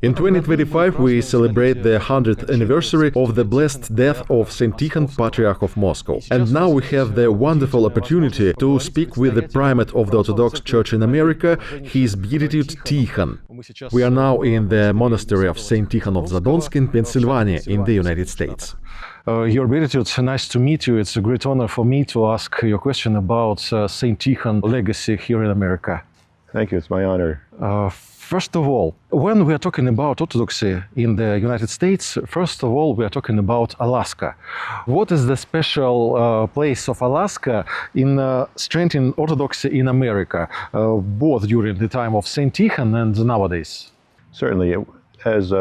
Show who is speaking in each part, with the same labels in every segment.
Speaker 1: In 2025, we celebrate the 100th anniversary of the blessed death of Saint Tikhon, Patriarch of Moscow. And now we have the wonderful opportunity to speak with the Primate of the Orthodox Church in America, His Beatitude Tikhon. We are now in the monastery of Saint Tikhon of Zadonsk in Pennsylvania, in the United States.
Speaker 2: Your Beatitude, nice to meet you. It's a great honor for me to ask your question about Saint Tikhon legacy here in America.
Speaker 3: Thank you, it's my honor.
Speaker 2: First of all, when we are talking about Orthodoxy in the United States, first of all, we are talking about Alaska. What is the special place of Alaska in strengthening Orthodoxy in America, both during the time of Saint Tikhon and nowadays?
Speaker 3: Certainly. As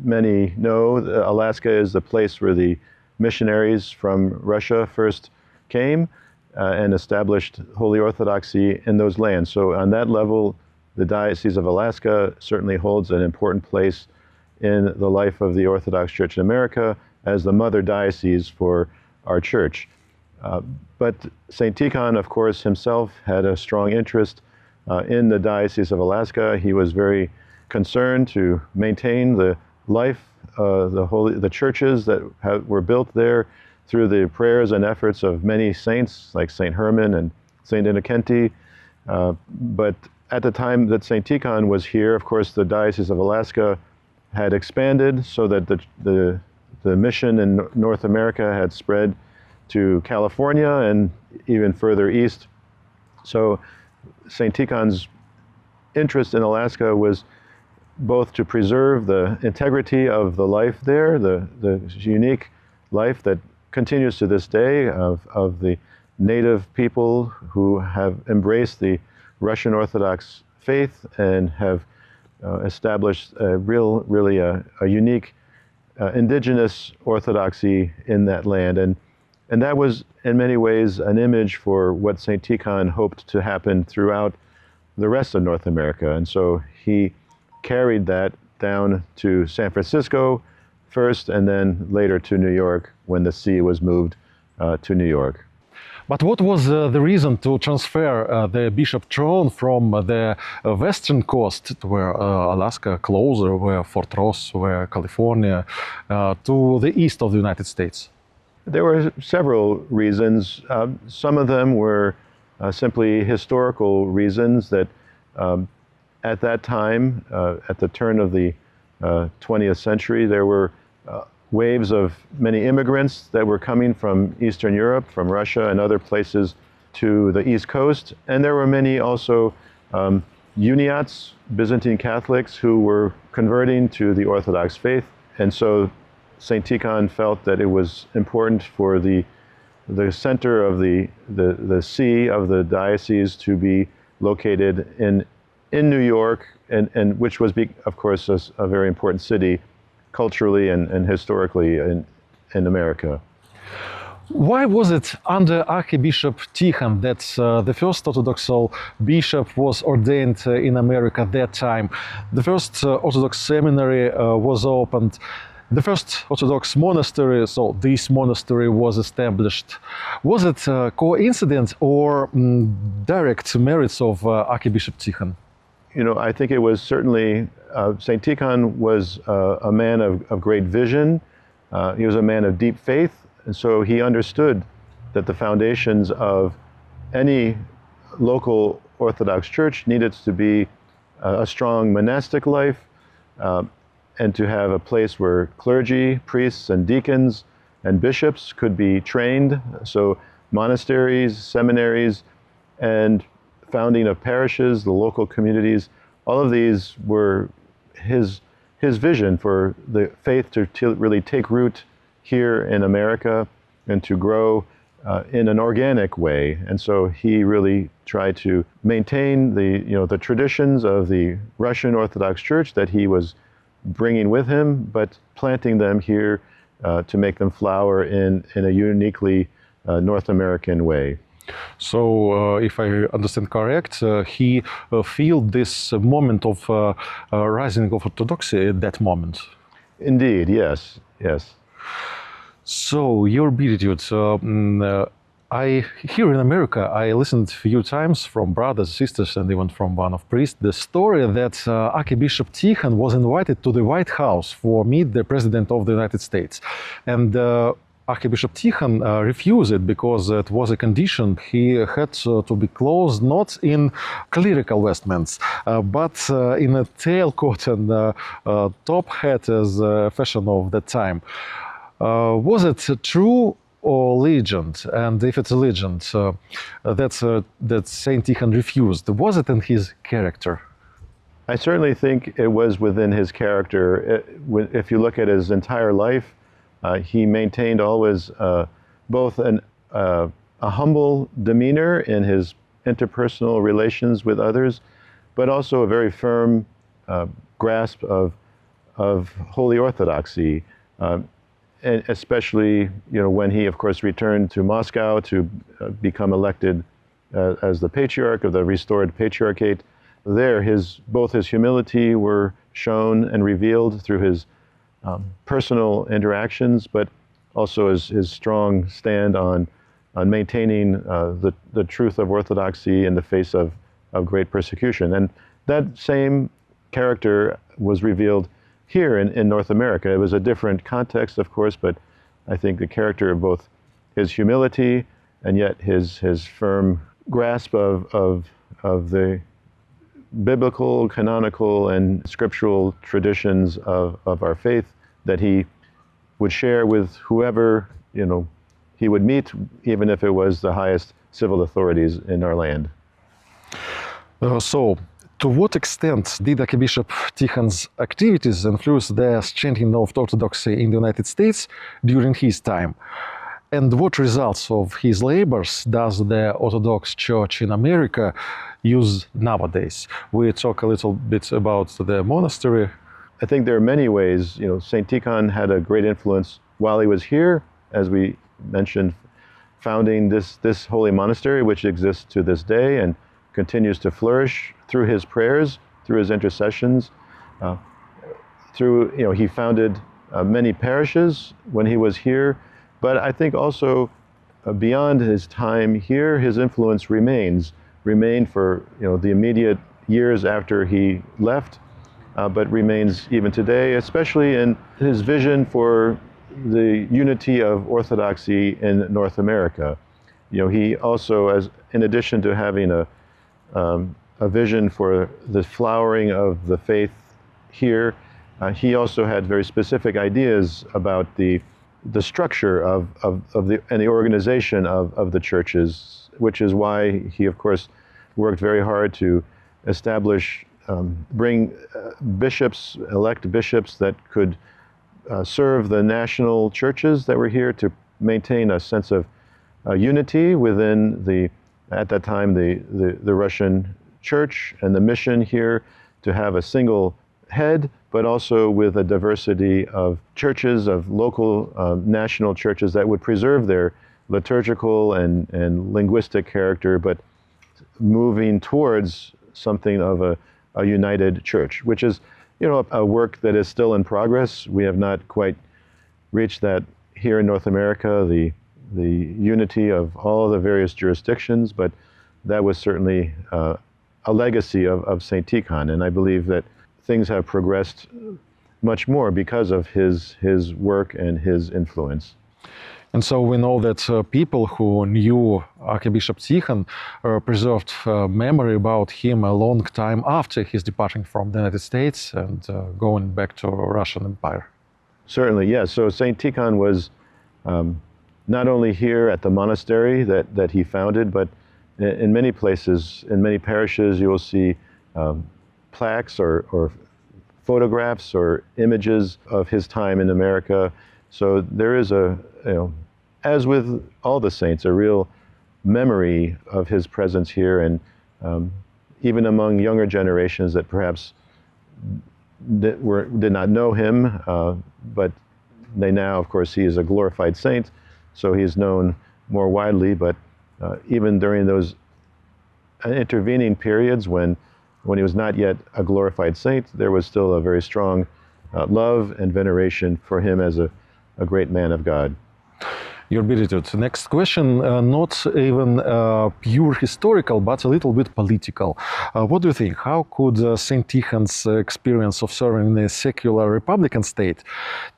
Speaker 3: many know, Alaska is the place where the missionaries from Russia first came and established Holy Orthodoxy in those lands. So on that level, the Diocese of Alaska certainly holds an important place in the life of the Orthodox Church in America as the mother diocese for our church. But Saint Tikhon, of course, himself had a strong interest in the Diocese of Alaska. He was very concerned to maintain the life, the churches that were built there through the prayers and efforts of many saints like Saint Herman and Saint Innocenti. But at the time that Saint Tikhon was here, of course, the Diocese of Alaska had expanded so that the mission in North America had spread to California and even further east. So Saint Tikhon's interest in Alaska was both to preserve the integrity of the life there, the unique life that continues to this day of the native people who have embraced the Russian Orthodox faith and have established really a unique indigenous orthodoxy in that land. And that was in many ways an image for what Saint Tikhon hoped to happen throughout the rest of North America. And so he carried that down to San Francisco first, and then later to New York when the see was moved to New York.
Speaker 2: But what was the reason to transfer the bishop throne from the western coast, where Alaska closer, where Fort Ross, where California, to the east of the United States?
Speaker 3: There were several reasons. Some of them were simply historical reasons that at that time, at the turn of the 20th century, there were waves of many immigrants that were coming from Eastern Europe, from Russia and other places to the East Coast. And there were many also Uniats, Byzantine Catholics, who were converting to the Orthodox faith. And so Saint Tikhon felt that it was important for the center of the see of the diocese to be located in New York, and which was, of course, a very important city culturally and historically in America.
Speaker 2: Why was it under Archbishop Tikhon that the first Orthodox bishop was ordained in America at that time? The first Orthodox seminary was opened. The first Orthodox monastery, so this monastery was established. Was it a coincidence or direct merits of Archbishop Tikhon?
Speaker 3: You know, I think it was certainly, Saint Tikhon was a man of great vision. He was a man of deep faith, and so he understood that the foundations of any local Orthodox church needed to be a strong monastic life, and to have a place where clergy, priests, and deacons, and bishops could be trained. So monasteries, seminaries, and founding of parishes, the local communities, all of these were his vision for the faith to really take root here in America and to grow in an organic way. And so he really tried to maintain the traditions of the Russian Orthodox Church that he was bringing with him, but planting them here to make them flower in a uniquely North American way.
Speaker 2: So, if I understand correct, he felt this moment of rising of Orthodoxy at that moment.
Speaker 3: Indeed, yes, yes.
Speaker 2: So, your Beatitude, Here in America, I listened a few times from brothers, sisters, and even from one of priests, the story that Archbishop Tikhon was invited to the White House for meet the President of the United States. And Archbishop Tikhon refused it because it was a condition. He had to be clothed not in clerical vestments, but in a tailcoat and top hat as a fashion of that time. Was it true or legend? And if it's a legend, that Saint Tikhon refused, was it in his character?
Speaker 3: I certainly think it was within his character. If you look at his entire life, he maintained always both a humble demeanor in his interpersonal relations with others, but also a very firm grasp of holy orthodoxy, and especially when he, of course, returned to Moscow to become elected as the Patriarch of the restored Patriarchate. There, both his humility were shown and revealed through his personal interactions, but also his strong stand on maintaining the truth of orthodoxy in the face of great persecution. And that same character was revealed here in North America. It was a different context, of course, but I think the character of both his humility and yet his firm grasp of the biblical, canonical, and scriptural traditions of our faith that he would share with whoever he would meet, even if it was the highest civil authorities in our land.
Speaker 2: So, to what extent did Archbishop Tikhon's activities influence the strengthening of Orthodoxy in the United States during his time? And what results of his labors does the Orthodox Church in America use nowadays? We talk a little bit about the monastery.
Speaker 3: I think there are many ways. Saint Tikhon had a great influence while he was here, as we mentioned, founding this holy monastery, which exists to this day and continues to flourish through his prayers, through his intercessions. He founded many parishes when he was here, but I think also beyond his time here, his influence remained for the immediate years after he left. But remains even today, especially in his vision for the unity of Orthodoxy in North America. He also, in addition to having a vision for the flowering of the faith here, he also had very specific ideas about the structure and the organization of the churches, which is why he, of course, worked very hard to establish bring bishops, elect bishops that could serve the national churches that were here, to maintain a sense of unity within at that time, the Russian church and the mission here, to have a single head, but also with a diversity of churches, of local national churches that would preserve their liturgical and linguistic character, but moving towards something of a united church, which is, a work that is still in progress. We have not quite reached that here in North America, the unity of all the various jurisdictions, but that was certainly a legacy of Saint Tikhon, and I believe that things have progressed much more because of his work and his influence.
Speaker 2: And so we know that people who knew Archbishop Tikhon preserved memory about him a long time after his departing from the United States and going back to Russian Empire.
Speaker 3: Certainly, yes. So Saint Tikhon was not only here at the monastery that he founded, but in many places, in many parishes, you will see plaques or photographs or images of his time in America. So there is as with all the saints, a real memory of his presence here, and even among younger generations that perhaps did not know him, but they now, of course, he is a glorified saint, so he is known more widely. But even during those intervening periods when he was not yet a glorified saint, there was still a very strong love and veneration for him as a great man of God.
Speaker 2: Your Beatitude. Next question, not even pure historical, but a little bit political. What do you think? How could Saint Tikhon's experience of serving in a secular republican state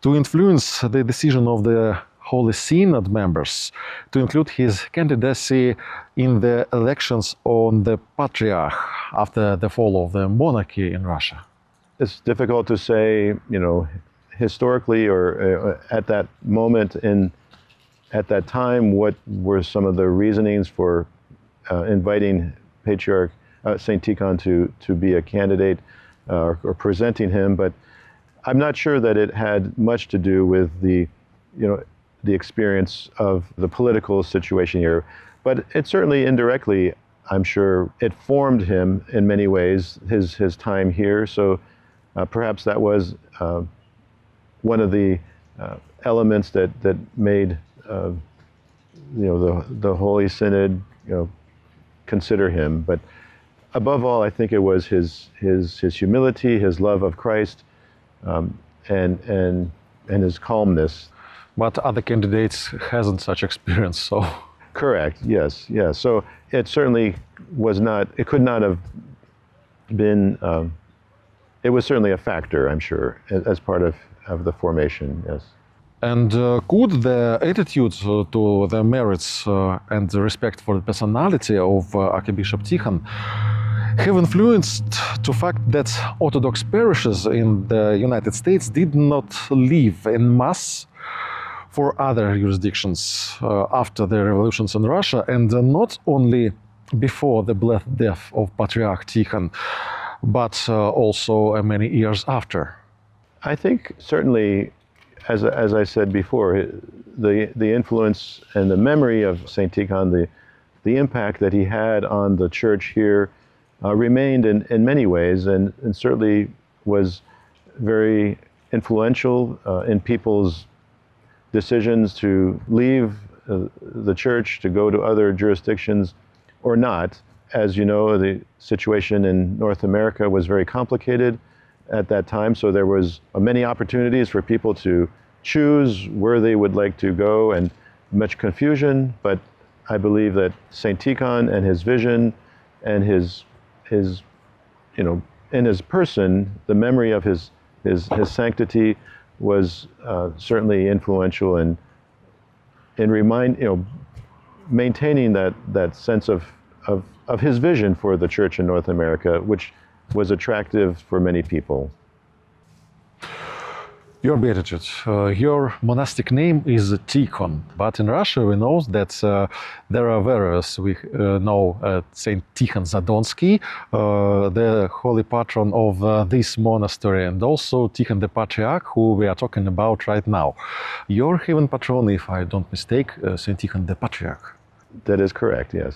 Speaker 2: to influence the decision of the Holy Synod members to include his candidacy in the elections on the Patriarch after the fall of the monarchy in Russia?
Speaker 3: It's difficult to say, historically or at that moment at that time, what were some of the reasonings for inviting Patriarch Saint Tikhon to be a candidate or presenting him, but I'm not sure that it had much to do with the experience of the political situation here, but it certainly indirectly, I'm sure, it formed him in many ways, his time here. So perhaps that was one of the elements that made the Holy Synod consider him. But above all, I think it was his humility, his love of Christ, and his calmness.
Speaker 2: But other candidates hasn't such experience, so.
Speaker 3: Correct. Yes. So it certainly was not. It could not have been. It was certainly a factor, I'm sure, as part of the formation. Yes.
Speaker 2: And could the attitude to the merits and the respect for the personality of Archbishop Tikhon have influenced the fact that Orthodox parishes in the United States did not live en masse for other jurisdictions after the revolutions in Russia, and not only before the Black Death of Patriarch Tikhon, but also many years after?
Speaker 3: I think certainly, as I said before, the influence and the memory of Saint Tikhon, the impact that he had on the church here remained in many ways, and certainly was very influential in people's decisions to leave the church, to go to other jurisdictions or not. As you know, the situation in North America was very complicated at that time, so there was many opportunities for people to choose where they would like to go, and much confusion. But I believe that Saint Tikhon and his vision and his in his person, the memory of his sanctity was certainly influential in maintaining that sense of his vision for the church in North America, which was attractive for many people.
Speaker 2: Your Beatitude, your monastic name is Tikhon, but in Russia we know that there are various. We know Saint Tikhon Zadonsky, the holy patron of this monastery, and also Tikhon the Patriarch, who we are talking about right now. Your heaven patron, if I don't mistake, Saint Tikhon the Patriarch.
Speaker 3: That is correct, yes.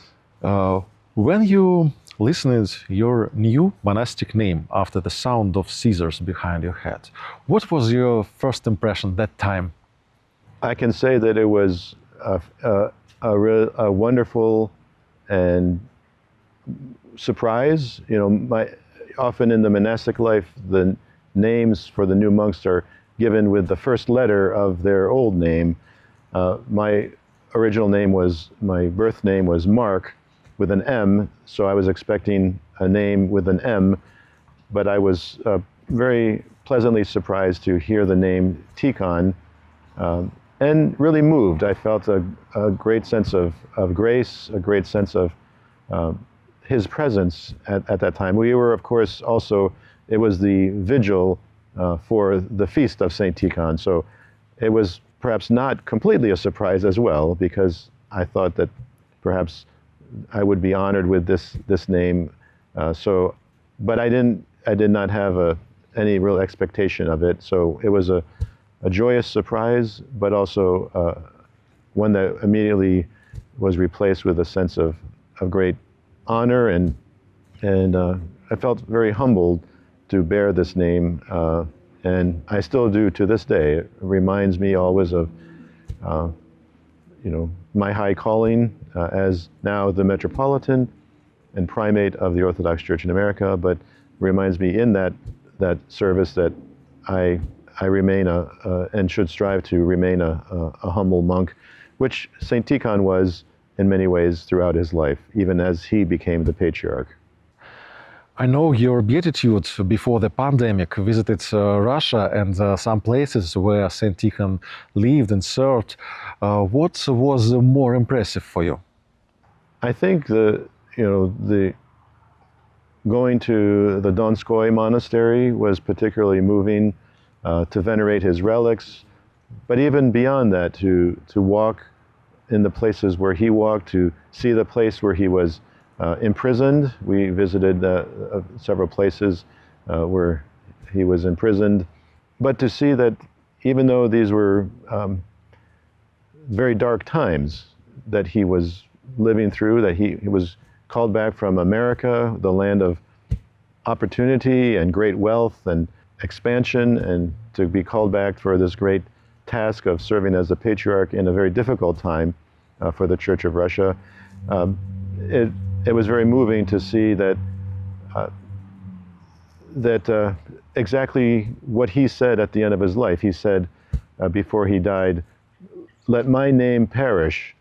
Speaker 2: When you listened your new monastic name after the sound of scissors behind your head, what was your first impression that time?
Speaker 3: I can say that it was a wonderful and surprise. Often in the monastic life, the names for the new monks are given with the first letter of their old name. My original name my birth name was Mark, with an M, so I was expecting a name with an M, but I was very pleasantly surprised to hear the name Tikhon, and really moved. I felt a great sense of grace, a great sense of his presence at that time. We were, of course, also, it was the vigil for the feast of Saint Tikhon, so it was perhaps not completely a surprise as well, because I thought that perhaps I would be honored with this name. But I did not have any real expectation of it. So it was a joyous surprise, but also one that immediately was replaced with a sense of great honor, and I felt very humbled to bear this name, and I still do to this day. It reminds me always of my high calling as now the Metropolitan and Primate of the Orthodox Church in America, but reminds me in that service that I remain and should strive to remain a humble monk which Saint Tikhon was in many ways throughout his life, even as he became the Patriarch.
Speaker 2: I know your beatitude before the pandemic visited Russia and some places where Saint Tikhon lived and served. What was more impressive for you?
Speaker 3: I think the going to the Donskoy monastery was particularly moving, to venerate his relics, but even beyond that, to walk in the places where he walked, to see the place where he was imprisoned. We visited several places where he was imprisoned, but to see that even though these were very dark times that he was living through, that he was called back from America, the land of opportunity and great wealth and expansion, and to be called back for this great task of serving as a patriarch in a very difficult time for the Church of Russia. It was very moving to see that exactly what he said at the end of his life. He said before he died, "Let my name perish,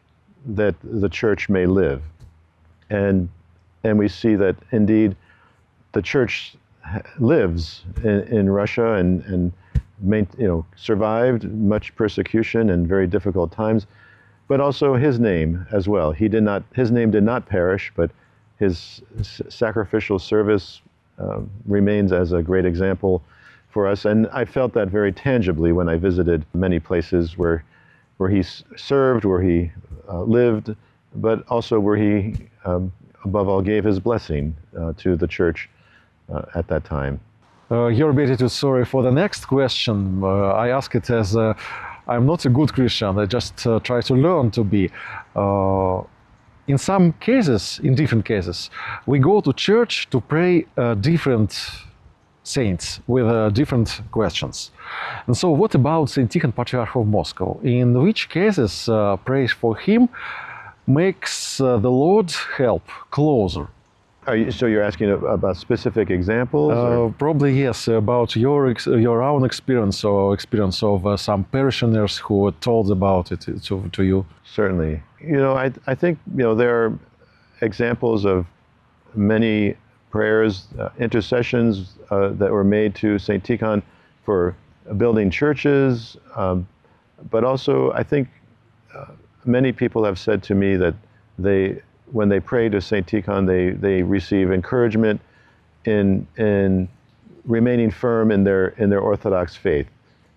Speaker 3: that the Church may live." And we see that indeed the Church lives in Russia and survived much persecution and very difficult times, but also his name as well. His name did not perish, but his sacrificial service remains as a great example for us. And I felt that very tangibly when I visited many places where he served, where he lived, but also where he, above all, gave his blessing to the Church at that time.
Speaker 2: Your beatitude, sorry for the next question. I ask it as I'm not a good Christian, I just try to learn to be. In some cases, in different cases, we go to church to pray different saints with different questions. And so what about Saint Tikhon, Patriarch of Moscow? In which cases praise for him makes the Lord's help closer?
Speaker 3: So you're asking about specific examples?
Speaker 2: Probably yes, about your own experience or experience of some parishioners who told about it to you.
Speaker 3: Certainly. I think there are examples of many prayers, intercessions that were made to Saint Tikhon for building churches, but also I think many people have said to me that when they pray to Saint Tikhon, they receive encouragement in remaining firm in their Orthodox faith,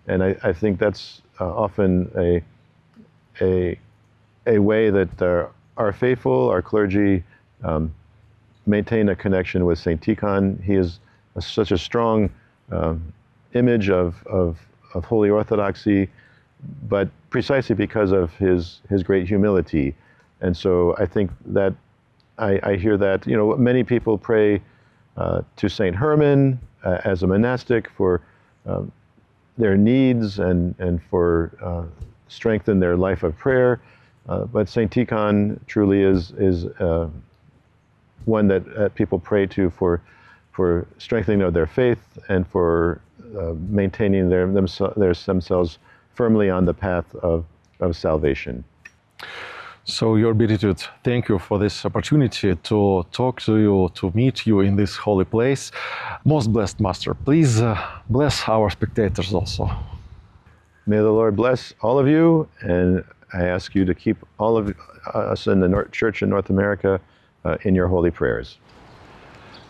Speaker 3: and I think that's often a way that our faithful, our clergy, maintain a connection with Saint Tikhon. He is such a strong image of Holy Orthodoxy, but precisely because of his great humility. And so I think that I hear that many people pray to Saint Herman as a monastic for their needs and for strength in their life of prayer. But Saint Tikhon truly is one that people pray to for strengthening of their faith and for maintaining themselves firmly on the path of salvation.
Speaker 2: So, Your Beatitude, thank you for this opportunity to talk to you, to meet you in this holy place. Most blessed Master, please bless our spectators also.
Speaker 3: May the Lord bless all of you, and I ask you to keep all of us in the Church in North America in your holy prayers.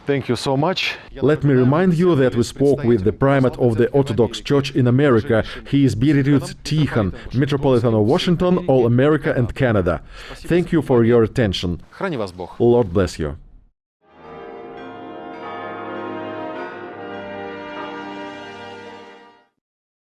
Speaker 2: Thank you so much.
Speaker 1: Let me remind you that we spoke with the Primate of the Orthodox Church in America. He is Beatitude Tikhon, Metropolitan of Washington, All America and Canada. Thank you for your attention.
Speaker 2: Храни вас Бог.
Speaker 1: Lord bless you.